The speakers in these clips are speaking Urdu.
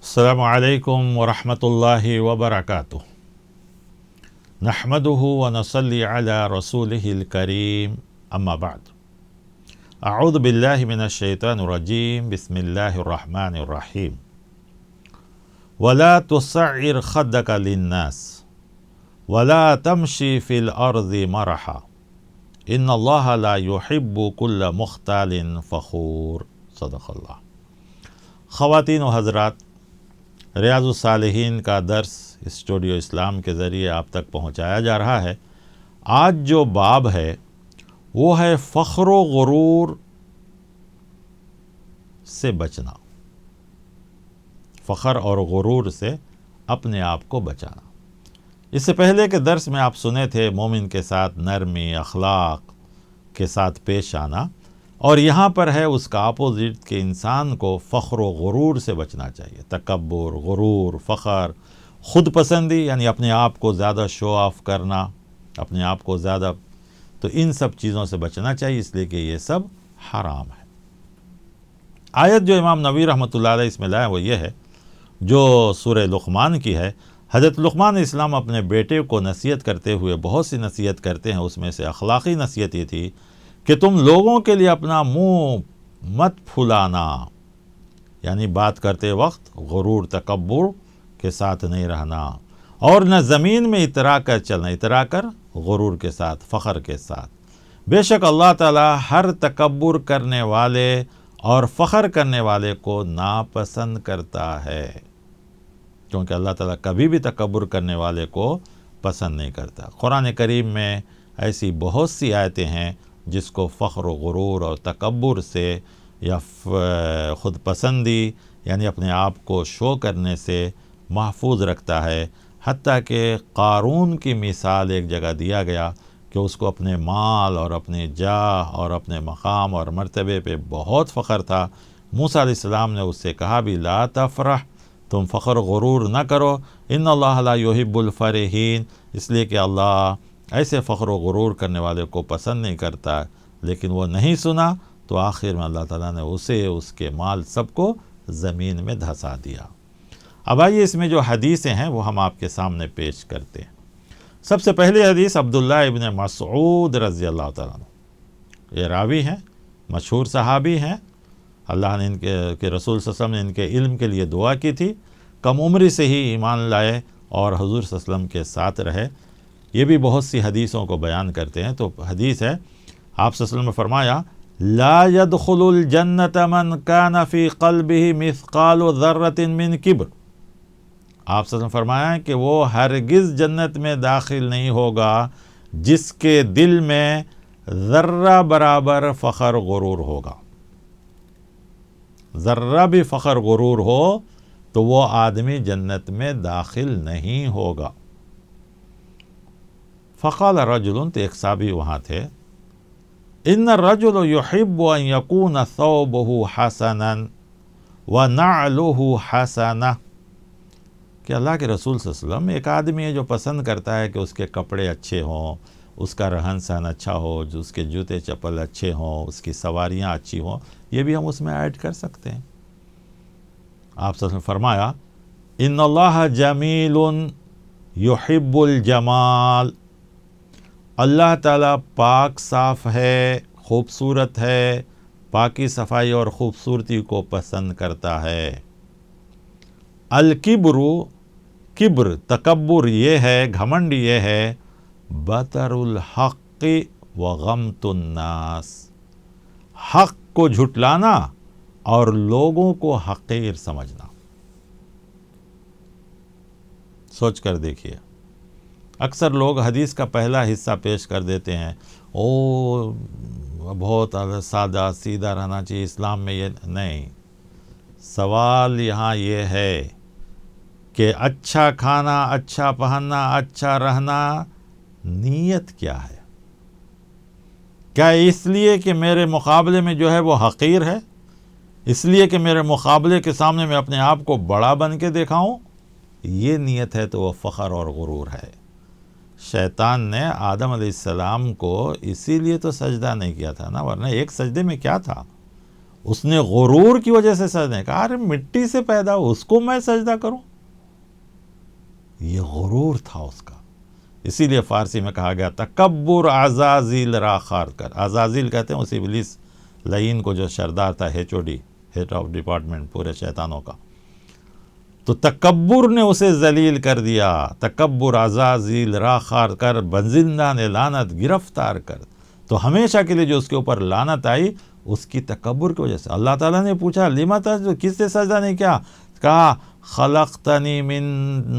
السلام علیکم ورحمۃ اللہ وبرکاتہ نحمده ونصلی علی رسولہ الکریم اما بعد اعوذ باللہ من الشیطان الرجیم بسم اللہ الرحمن الرحیم ولا تصعر خدک للناس ولا تمشی فی الارض مرحا ان اللہ لا يحب كل مختال فخور صدق اللہ۔ خواتین و حضرات، ریاض الصالحین کا درس اسٹوڈیو اسلام کے ذریعے آپ تک پہنچایا جا رہا ہے۔ آج جو باب ہے وہ ہے فخر و غرور سے بچنا، فخر اور غرور سے اپنے آپ کو بچانا۔ اس سے پہلے کے درس میں آپ سنے تھے مومن کے ساتھ نرمی اخلاق کے ساتھ پیش آنا، اور یہاں پر ہے اس کا اپوزٹ کہ انسان کو فخر و غرور سے بچنا چاہیے۔ تکبر، غرور، فخر، خود پسندی یعنی اپنے آپ کو زیادہ شو آف کرنا، اپنے آپ کو زیادہ، تو ان سب چیزوں سے بچنا چاہیے، اس لیے کہ یہ سب حرام ہے۔ آیت جو امام نووی رحمۃ اللہ علیہ اس میں لائے وہ یہ ہے جو سورہ لقمان کی ہے۔ حضرت لقمان علیہ السلام اپنے بیٹے کو نصیحت کرتے ہوئے بہت سی نصیحت کرتے ہیں، اس میں سے اخلاقی نصیحت یہ تھی کہ تم لوگوں کے لیے اپنا منہ مت پھلانا، یعنی بات کرتے وقت غرور تکبر کے ساتھ نہیں رہنا، اور نہ زمین میں اترا کر چلنا، اترا کر غرور کے ساتھ، فخر کے ساتھ۔ بے شک اللہ تعالیٰ ہر تکبر کرنے والے اور فخر کرنے والے کو ناپسند کرتا ہے، کیونکہ اللہ تعالیٰ کبھی بھی تکبر کرنے والے کو پسند نہیں کرتا۔ قرآن کریم میں ایسی بہت سی آیتیں ہیں جس کو فخر و غرور اور تکبر سے یا خود پسندی یعنی اپنے آپ کو شو کرنے سے محفوظ رکھتا ہے۔ حتیٰ کہ قارون کی مثال ایک جگہ دیا گیا کہ اس کو اپنے مال اور اپنے جاہ اور اپنے مقام اور مرتبے پہ بہت فخر تھا۔ موسیٰ علیہ السلام نے اس سے کہا بھی لا تفرح، تم فخر غرور نہ کرو، ان اللہ لا يحب الفرحین، اس لیے کہ اللہ ایسے فخر و غرور کرنے والے کو پسند نہیں کرتا۔ لیکن وہ نہیں سنا تو آخر میں اللہ تعالیٰ نے اسے، اس کے مال سب کو زمین میں دھسا دیا۔ اب آئیے اس میں جو حدیثیں ہیں وہ ہم آپ کے سامنے پیش کرتے ہیں۔ سب سے پہلی حدیث عبداللہ ابن مسعود رضی اللہ تعالیٰ عنہ، یہ راوی ہیں، مشہور صحابی ہیں۔ اللہ نے ان کے رسول صلی اللہ علیہ وسلم نے ان کے علم کے لیے دعا کی تھی، کم عمری سے ہی ایمان لائے اور حضور صلی اللہ علیہ وسلم کے ساتھ رہے۔ یہ بھی بہت سی حدیثوں کو بیان کرتے ہیں۔ تو حدیث ہے، آپ صلی اللہ علیہ وسلم نے فرمایا لا يدخل الجنت من كان في قلبه مثقال ذرة من کبر۔ آپ صلی اللہ علیہ وسلم فرمایا کہ وہ ہرگز جنت میں داخل نہیں ہوگا جس کے دل میں ذرہ برابر فخر غرور ہوگا۔ ذرہ بھی فخر غرور ہو تو وہ آدمی جنت میں داخل نہیں ہوگا۔ فقال رجل، تو ایک صحابی وہاں تھے، ان الرجل يحب ان يكون ثوبه حسنا ونعله حسنة، کہ اللہ کے رسول صلی اللہ علیہ وسلم، ایک آدمی ہے جو پسند کرتا ہے کہ اس کے کپڑے اچھے ہوں، اس کا رہن سہن اچھا ہو، جو اس کے جوتے چپل اچھے ہوں، اس کی سواریاں اچھی ہوں، یہ بھی ہم اس میں ایڈ کر سکتے ہیں۔ آپ صلی اللہ علیہ وسلم فرمایا ان اللہ جمیل یحب الجمال، اللہ تعالیٰ پاک صاف ہے، خوبصورت ہے، پاکی صفائی اور خوبصورتی کو پسند کرتا ہے۔ الکبر، کبر تکبر یہ ہے، گھمنڈ یہ ہے، بطر الحق وغمت الناس، حق کو جھٹلانا اور لوگوں کو حقیر سمجھنا۔ سوچ کر دیکھیے، اکثر لوگ حدیث کا پہلا حصہ پیش کر دیتے ہیں، بہت سادہ سیدھا رہنا چاہیے اسلام میں، یہ نہیں۔ سوال یہاں یہ ہے کہ اچھا کھانا، اچھا پہننا، اچھا رہنا، نیت کیا ہے؟ کیا اس لیے کہ میرے مقابلے میں جو ہے وہ حقیر ہے، اس لیے کہ میرے مقابلے کے سامنے میں اپنے آپ کو بڑا بن کے دکھاؤں؟ یہ نیت ہے تو وہ فخر اور غرور ہے۔ شیطان نے آدم علیہ السلام کو اسی لیے تو سجدہ نہیں کیا تھا نا، ورنہ ایک سجدے میں کیا تھا؟ اس نے غرور کی وجہ سے سجدہ نہیں کہا، ارے مٹی سے پیدا ہو اس کو میں سجدہ کروں، یہ غرور تھا اس کا۔ اسی لیے فارسی میں کہا گیا تکبر عزازیل را خار کر، عزازیل کہتے ہیں اس ابلیس لعین کو جو سردار تھا، HOD ہیڈ آف ڈپارٹمنٹ پورے شیطانوں کا، تو تکبر نے اسے ذلیل کر دیا، تکبر عزازیل را خار کر بزندہ نے لعنت گرفتار کر، تو ہمیشہ کے لیے جو اس کے اوپر لعنت آئی اس کی تکبر کی وجہ سے۔ اللہ تعالیٰ نے پوچھا لما تسجد، کس سے سجدہ نہیں کیا؟ کہا خلقتنی من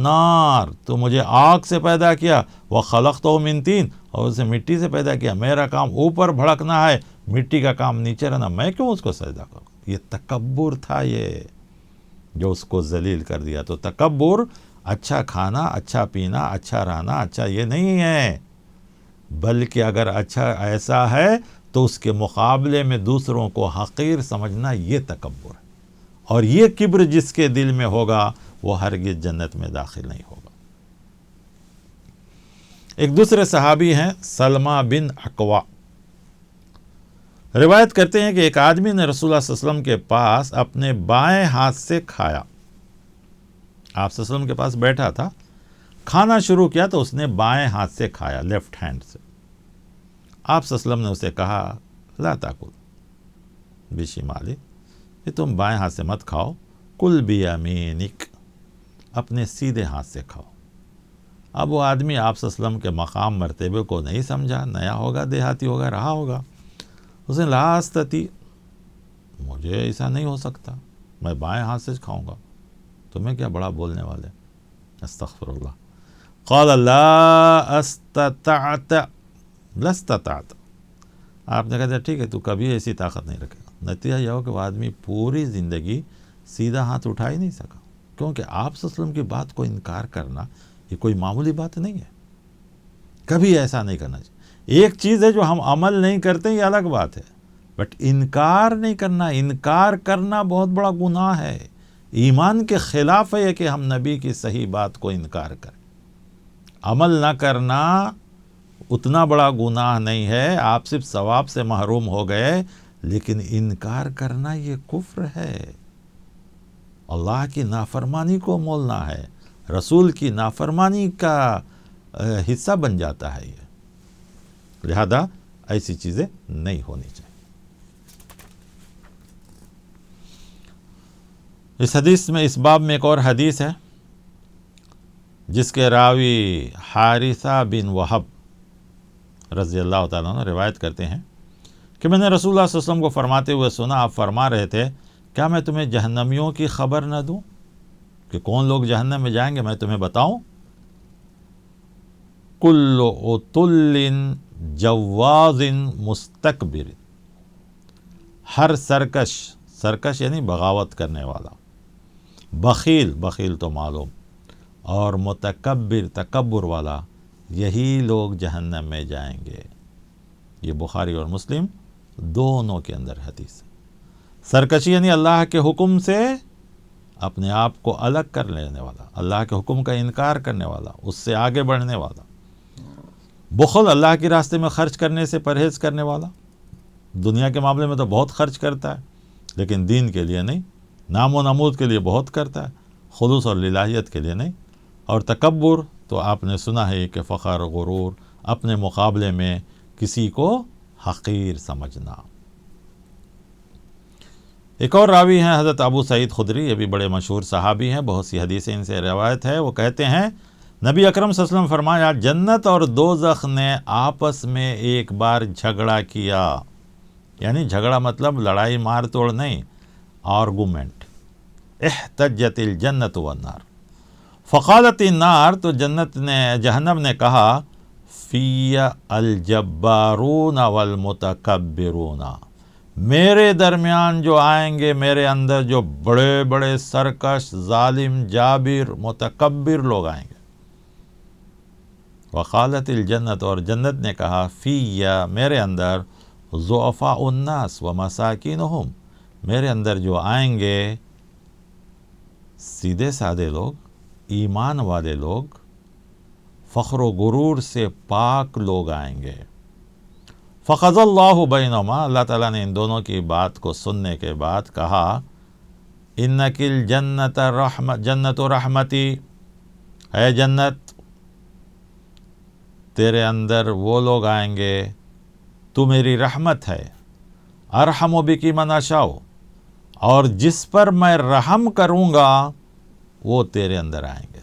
نار، تو مجھے آگ سے پیدا کیا، وخلقتہ من طین، اور اسے مٹی سے پیدا کیا، میرا کام اوپر بھڑکنا ہے، مٹی کا کام نیچے رہنا، میں کیوں اس کو سجدہ کروں؟ یہ تکبر تھا، یہ جو اس کو ذلیل کر دیا۔ تو تکبر اچھا کھانا، اچھا پینا، اچھا رہنا، اچھا یہ نہیں ہے، بلکہ اگر اچھا ایسا ہے تو اس کے مقابلے میں دوسروں کو حقیر سمجھنا، یہ تکبر ہے، اور یہ کبر جس کے دل میں ہوگا وہ ہرگز جنت میں داخل نہیں ہوگا۔ ایک دوسرے صحابی ہیں سلمہ بن اکوع، روایت کرتے ہیں کہ ایک آدمی نے رسول اللہ صلی اللہ علیہ وسلم کے پاس اپنے بائیں ہاتھ سے کھایا، آپ صلی اللہ علیہ وسلم کے پاس بیٹھا تھا، کھانا شروع کیا تو اس نے بائیں ہاتھ سے کھایا، لیفٹ ہینڈ سے۔ آپ صلی اللہ علیہ وسلم نے اسے کہا لا تاکل بشمالی، یہ تم بائیں ہاتھ سے مت کھاؤ، کل بیمینک، اپنے سیدھے ہاتھ سے کھاؤ۔ اب وہ آدمی آپ صلی اللہ علیہ وسلم کے مقام مرتبے کو نہیں سمجھا، نیا ہوگا، دیہاتی ہوگا، رہا ہوگا، اس نے لا استطیع، مجھے ایسا نہیں ہو سکتا، میں بائیں ہاتھ سے کھاؤں گا، تمہیں کیا بڑا بولنے والے، استغفر اللہ۔ قال لا استطعت، لا استطعت، آپ نے کہا تھا ٹھیک ہے تو کبھی ایسی طاقت نہیں رکھے گا۔ نتیجہ یہ ہو کہ وہ آدمی پوری زندگی سیدھا ہاتھ اٹھا ہی نہیں سکا، کیونکہ آپ صلی اللہ علیہ وسلم کی بات کو انکار کرنا یہ کوئی معمولی بات نہیں ہے، کبھی ایسا نہیں کرنا چاہیے۔ ایک چیز ہے جو ہم عمل نہیں کرتے، یہ الگ بات ہے، بٹ انکار نہیں کرنا، انکار کرنا بہت بڑا گناہ ہے، ایمان کے خلاف ہے کہ ہم نبی کی صحیح بات کو انکار کریں۔ عمل نہ کرنا اتنا بڑا گناہ نہیں ہے، آپ صرف ثواب سے محروم ہو گئے، لیکن انکار کرنا یہ کفر ہے، اللہ کی نافرمانی کو مولنا ہے، رسول کی نافرمانی کا حصہ بن جاتا ہے یہ، لہذا ایسی چیزیں نہیں ہونی چاہیے۔ اس حدیث میں، اس باب میں ایک اور حدیث ہے جس کے راوی حارثہ بن وہب رضی اللہ تعالیٰ عنہ روایت کرتے ہیں کہ میں نے رسول اللہ صلی اللہ علیہ وسلم کو فرماتے ہوئے سنا، آپ فرما رہے تھے کیا میں تمہیں جہنمیوں کی خبر نہ دوں کہ کون لوگ جہنم میں جائیں گے، میں تمہیں بتاؤں؟ کل عتل جواز مستکبر، ہر سرکش، سرکش یعنی بغاوت کرنے والا، بخیل، بخیل تو معلوم، اور متکبر، تکبر والا، یہی لوگ جہنم میں جائیں گے۔ یہ بخاری اور مسلم دونوں کے اندر حدیث ہے۔ سرکشی یعنی اللہ کے حکم سے اپنے آپ کو الگ کر لینے والا، اللہ کے حکم کا انکار کرنے والا، اس سے آگے بڑھنے والا۔ بخل، اللہ کے راستے میں خرچ کرنے سے پرہیز کرنے والا، دنیا کے معاملے میں تو بہت خرچ کرتا ہے لیکن دین کے لیے نہیں، نام و نمود کے لیے بہت کرتا ہے، خلوص اور للہیت کے لیے نہیں۔ اور تکبر تو آپ نے سنا ہے کہ فخر، غرور، اپنے مقابلے میں کسی کو حقیر سمجھنا۔ ایک اور راوی ہیں حضرت ابو سعید خدری، یہ بھی بڑے مشہور صحابی ہیں، بہت سی حدیثیں ان سے روایت ہے، وہ کہتے ہیں نبی اکرم صلی اللہ علیہ وسلم فرمایا جنت اور دوزخ نے آپس میں ایک بار جھگڑا کیا، یعنی جھگڑا مطلب لڑائی مار توڑ نہیں، آرگومنٹ۔ احتجت الجنت والنار، فقالت النار، تو جہنم نے کہا فی الجبارون والمتکبرون، میرے درمیان جو آئیں گے، میرے اندر جو بڑے بڑے سرکش، ظالم، جابر، متکبر لوگ آئیں گے۔ وقالت الجنت، اور جنت نے کہا فی، میرے اندر ضعفاء الناس و مساکینہم، میرے اندر جو آئیں گے سیدھے سادے لوگ، ایمان والے لوگ، فخر و غرور سے پاک لوگ آئیں گے، فقض اللہ بینہما، اللہ تعالیٰ نے ان دونوں کی بات کو سننے کے بعد کہا انکل جنت رحمتی، اے جنت تیرے اندر وہ لوگ آئیں گے، تو میری رحمت ہے، ارحم بکی من اشاء، اور جس پر میں رحم کروں گا وہ تیرے اندر آئیں گے.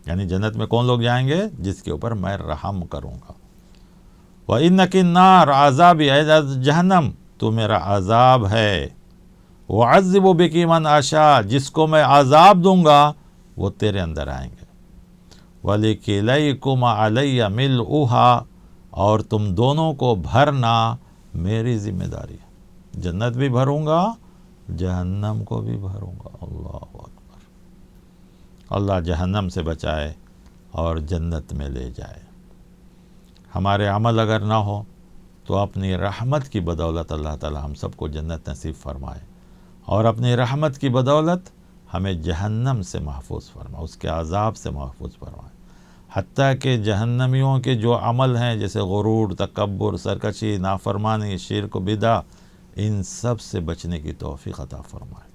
یعنی جنت میں کون لوگ جائیں گے؟ جس کے اوپر میں رحم کروں گا. وَإِنَّكِ النَّارَ عذابی، اے جہنم تو میرا عذاب ہے. وَعَذِّبُ بِكِ مَنْ أَشَاء، جس کو میں عذاب دوں گا وہ تیرے اندر آئیں گے. وَلِكِلَيْكُمْ عَلَيَّ مِلْؤُهَا، اور تم دونوں کو بھرنا میری ذمہ داری ہے. جنت بھی بھروں گا، جہنم کو بھی بھروں گا. اللہ اکبر. اللہ جہنم سے بچائے اور جنت میں لے جائے. ہمارے عمل اگر نہ ہو تو اپنی رحمت کی بدولت اللہ تعالی ہم سب کو جنت نصیب فرمائے، اور اپنی رحمت کی بدولت ہمیں جہنم سے محفوظ فرمائے، اس کے عذاب سے محفوظ فرمائے. حتیٰ کہ جہنمیوں کے جو عمل ہیں جیسے غرور، تکبر، سرکشی، نافرمانی، شرک و بدعت، ان سب سے بچنے کی توفیق عطا فرمائے.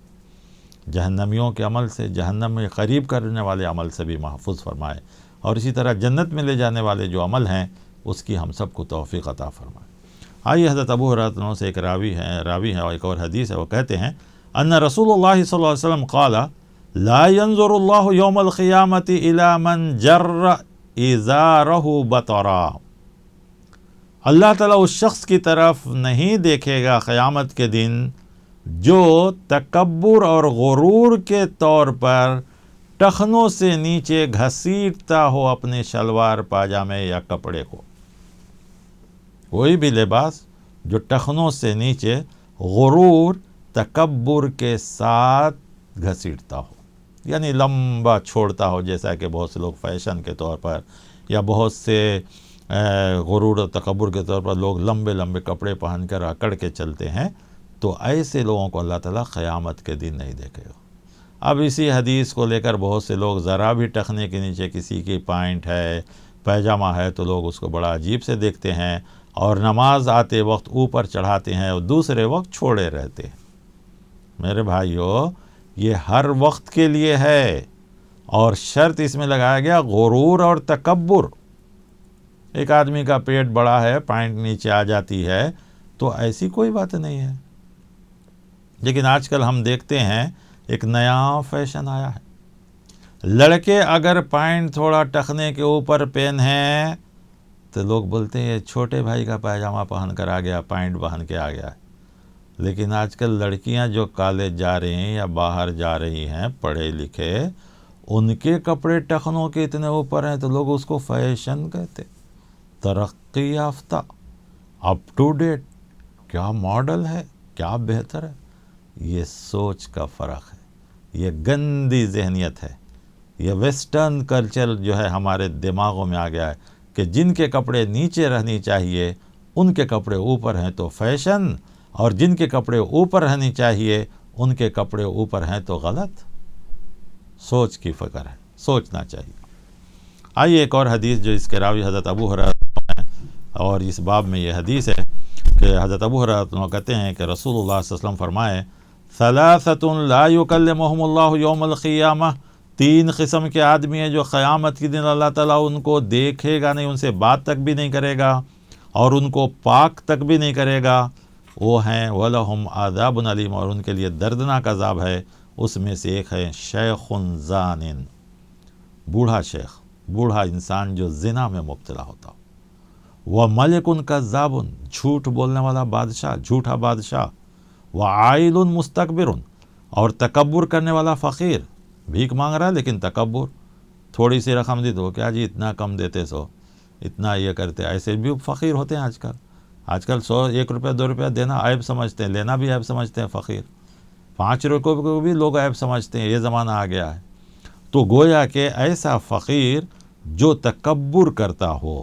جہنمیوں کے عمل سے، جہنم میں قریب کرنے والے عمل سے بھی محفوظ فرمائے، اور اسی طرح جنت میں لے جانے والے جو عمل ہیں اس کی ہم سب کو توفیق عطا فرمائے. آئیے حضرت ابو ہریرہ سے ایک راوی ہے اور ایک اور حدیث ہے، وہ کہتے ہیں ان رسول اللہ صلی اللہ علیہ وسلم قال لا ينظر اللہ یوم القیامت الی من جر ازارہ بطرا، اللہ تعالیٰ اس شخص کی طرف نہیں دیکھے گا قیامت کے دن جو تکبر اور غرور کے طور پر ٹخنوں سے نیچے گھسیٹتا ہو اپنے شلوار پاجامے یا کپڑے کو. کوئی بھی لباس جو ٹخنوں سے نیچے غرور، تکبر کے ساتھ گھسیٹتا ہو، یعنی لمبا چھوڑتا ہو، جیسا کہ بہت سے لوگ فیشن کے طور پر یا بہت سے غرور و تکبر کے طور پر لوگ لمبے لمبے کپڑے پہن کر اکڑ کے چلتے ہیں، تو ایسے لوگوں کو اللہ تعالیٰ قیامت کے دن نہیں دیکھے گا. اب اسی حدیث کو لے کر بہت سے لوگ ذرا بھی ٹخنے کے نیچے کسی کی پینٹ ہے، پیجامہ ہے، تو لوگ اس کو بڑا عجیب سے دیکھتے ہیں اور نماز آتے وقت اوپر چڑھاتے ہیں اور دوسرے وقت چھوڑے رہتے ہیں. میرے بھائیو، یہ ہر وقت کے لیے ہے، اور شرط اس میں لگایا گیا غرور اور تکبر. ایک آدمی کا پیٹ بڑا ہے، پینٹ نیچے آ جاتی ہے، تو ایسی کوئی بات نہیں ہے. لیکن آج کل ہم دیکھتے ہیں ایک نیا فیشن آیا ہے. لڑکے اگر پینٹ تھوڑا ٹخنے کے اوپر پہنے تو لوگ بولتے ہیں یہ چھوٹے بھائی کا پائجامہ پہن کر آ گیا، پینٹ پہن کے آ گیا. لیکن آج کل لڑکیاں جو کالج جا رہی ہیں یا باہر جا رہی ہیں پڑھے لکھے، ان کے کپڑے ٹخنوں کے اتنے اوپر ہیں تو لوگ اس کو فیشن کہتے. ترقی یافتہ، اپ ٹو ڈیٹ، کیا ماڈل ہے، کیا بہتر ہے. یہ سوچ کا فرق ہے، یہ گندی ذہنیت ہے. یہ ویسٹرن کلچر جو ہے ہمارے دماغوں میں آ گیا ہے کہ جن کے کپڑے نیچے رہنی چاہیے ان کے کپڑے اوپر ہیں تو فیشن، اور جن کے کپڑے اوپر رہنی چاہیے ان کے کپڑے اوپر ہیں تو غلط. سوچ کی فکر ہے، سوچنا چاہیے. آئیے ایک اور حدیث جو اس کے راوی حضرت ابو ہریرہ ہیں، اور اس باب میں یہ حدیث ہے کہ حضرت ابو ہریرہ کہتے ہیں کہ رسول اللہ صلی اللہ علیہ وسلم فرمائے ثلاثۃ لا یکلمہم اللہ یوم القیامہ، 3 قسم کے آدمی ہیں جو قیامت کے دن اللہ تعالیٰ ان کو دیکھے گا نہیں، ان سے بات تک بھی نہیں کرے گا اور ان کو پاک تک بھی نہیں کرے گا. وہ ہیں وَلَهُمْ عَذَابٌ عَلِيمٌ، اور ان کے لیے دردناک عذاب ہے. اس میں سے ایک ہے شیخ زان، بوڑھا شیخ، بوڑھا انسان جو زنا میں مبتلا ہوتا ہو. وَمَلِكٌ كَذَّابٌ، جھوٹ بولنے والا بادشاہ، جھوٹا بادشاہ. وَعَائِلٌ مُسْتَكْبِرٌ، اور تکبر کرنے والا فقیر، بھیک مانگ رہا ہے لیکن تکبر. تھوڑی سی رقم دی تو کیا جی اتنا کم دیتے سو، اتنا یہ کرتے. ایسے بھی فقیر ہوتے ہیں آج کل 100 1 روپیہ 2 روپیہ دینا عیب سمجھتے ہیں، لینا بھی عیب سمجھتے ہیں. فقیر 5 روپے کو بھی لوگ عیب سمجھتے ہیں. یہ زمانہ آ گیا ہے. تو گویا کہ ایسا فقیر جو تکبر کرتا ہو،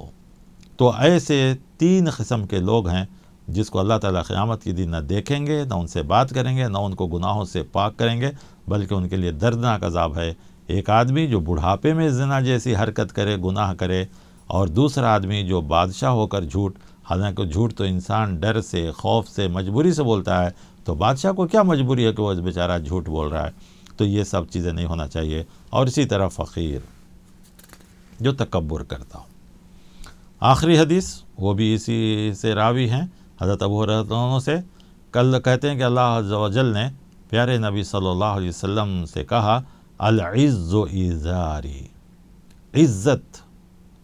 تو ایسے 3 قسم کے لوگ ہیں جس کو اللہ تعالیٰ قیامت کے دن نہ دیکھیں گے، نہ ان سے بات کریں گے، نہ ان کو گناہوں سے پاک کریں گے، بلکہ ان کے لیے دردناک عذاب ہے. ایک آدمی جو بڑھاپے میں زنا جیسی حرکت کرے، گناہ کرے، اور دوسرا آدمی جو بادشاہ ہو کر جھوٹ حالانکہ جھوٹ تو انسان ڈر سے، خوف سے، مجبوری سے بولتا ہے، تو بادشاہ کو کیا مجبوری ہے کہ وہ بیچارہ جھوٹ بول رہا ہے؟ تو یہ سب چیزیں نہیں ہونا چاہیے۔ اور اسی طرح فقیر جو تکبر کرتا ہو۔ آخری حدیث وہ بھی اسی سے راوی ہیں، حضرت ابو ہریرہ رضی اللہ عنہ سے، کل کہتے ہیں کہ اللہ عز و جل نے پیارے نبی صلی اللہ علیہ وسلم سے کہا العز ازاری، عزت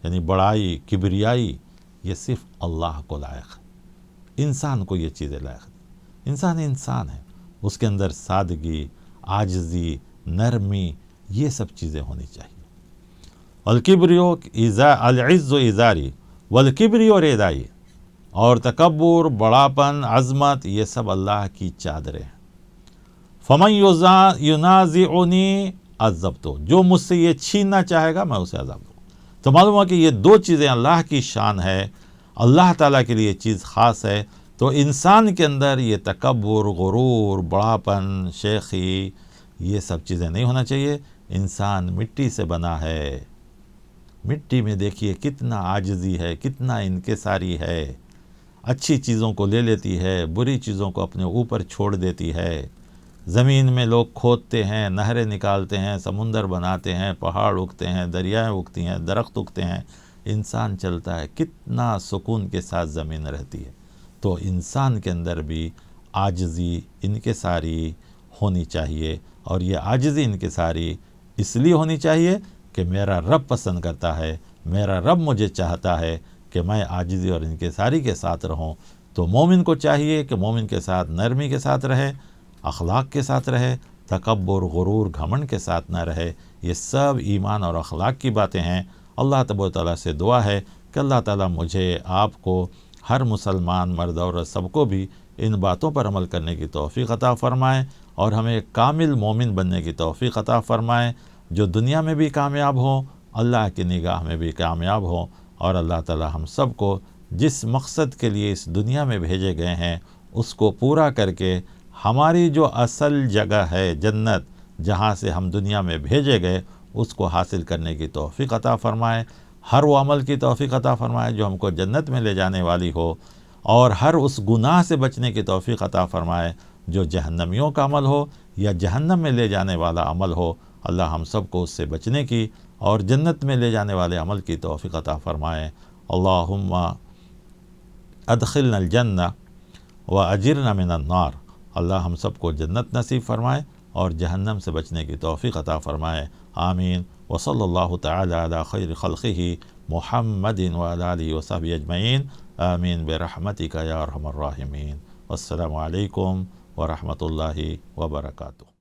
یعنی بڑائی، کبریائی، یہ صرف اللہ کو لائق ہے، انسان کو یہ چیزیں لائق ہے۔ انسان ہے، اس کے اندر سادگی، عاجزی، نرمی، یہ سب چیزیں ہونی چاہیے۔ والکبریو العز ازاری والکبریو ردائی، اور تکبر، بڑاپن، عظمت، یہ سب اللہ کی چادریں ہیں۔ فمن ینازعنی عذبتہ، جو مجھ سے یہ چھیننا چاہے گا میں اسے عذاب دوں۔ تو معلوم ہوا کہ یہ دو چیزیں اللہ کی شان ہے، اللہ تعالیٰ کے لیے یہ چیز خاص ہے، تو انسان کے اندر یہ تکبر، غرور، بڑاپن، شیخی، یہ سب چیزیں نہیں ہونا چاہیے۔ انسان مٹی سے بنا ہے، مٹی میں دیکھیے کتنا عاجزی ہے، کتنا انکساری ہے، اچھی چیزوں کو لے لیتی ہے، بری چیزوں کو اپنے اوپر چھوڑ دیتی ہے۔ زمین میں لوگ کھودتے ہیں، نہریں نکالتے ہیں، سمندر بناتے ہیں، پہاڑ اگتے ہیں، دریائیں اگتی ہیں، درخت اگتے ہیں، انسان چلتا ہے، کتنا سکون کے ساتھ زمین رہتی ہے۔ تو انسان کے اندر بھی عاجزی، انکساری ہونی چاہیے، اور یہ عاجزی، انکساری اس لیے ہونی چاہیے کہ میرا رب پسند کرتا ہے، میرا رب مجھے چاہتا ہے کہ میں عاجزی اور انکساری کے ساتھ رہوں۔ تو مومن کو چاہیے کہ مومن کے ساتھ نرمی کے ساتھ رہے، اخلاق کے ساتھ رہے، تکبر، غرور، گھمنڈ کے ساتھ نہ رہے۔ یہ سب ایمان اور اخلاق کی باتیں ہیں۔ اللہ تبارک و تعالیٰ سے دعا ہے کہ اللہ تعالیٰ مجھے، آپ کو، ہر مسلمان مرد اور سب کو بھی ان باتوں پر عمل کرنے کی توفیق عطا فرمائے، اور ہمیں ایک کامل مومن بننے کی توفیق عطا فرمائے، جو دنیا میں بھی کامیاب ہوں، اللہ کی نگاہ میں بھی کامیاب ہوں، اور اللہ تعالیٰ ہم سب کو جس مقصد کے لیے اس دنیا میں بھیجے گئے ہیں اس کو پورا کر کے ہماری جو اصل جگہ ہے جنت، جہاں سے ہم دنیا میں بھیجے گئے، اس کو حاصل کرنے کی توفیق عطا فرمائے، ہر وہ عمل کی توفیق عطا فرمائے جو ہم کو جنت میں لے جانے والی ہو، اور ہر اس گناہ سے بچنے کی توفیق عطا فرمائے جو جہنمیوں کا عمل ہو یا جہنم میں لے جانے والا عمل ہو۔ اللہ ہم سب کو اس سے بچنے کی اور جنت میں لے جانے والے عمل کی توفیق عطا فرمائے۔ اللہم ادخلنا الجنہ واجرنا من النار، اللہ ہم سب کو جنت نصیب فرمائے اور جہنم سے بچنے کی توفیق عطا فرمائے۔ آمین۔ وصلی اللہ تعالی علی خیر خلقہ محمد وعلی آلہ وصحبہ اجمعین، آمین برحمتک یا ارحم الراحمین۔ والسلام علیکم ورحمۃ اللہ وبرکاتہ۔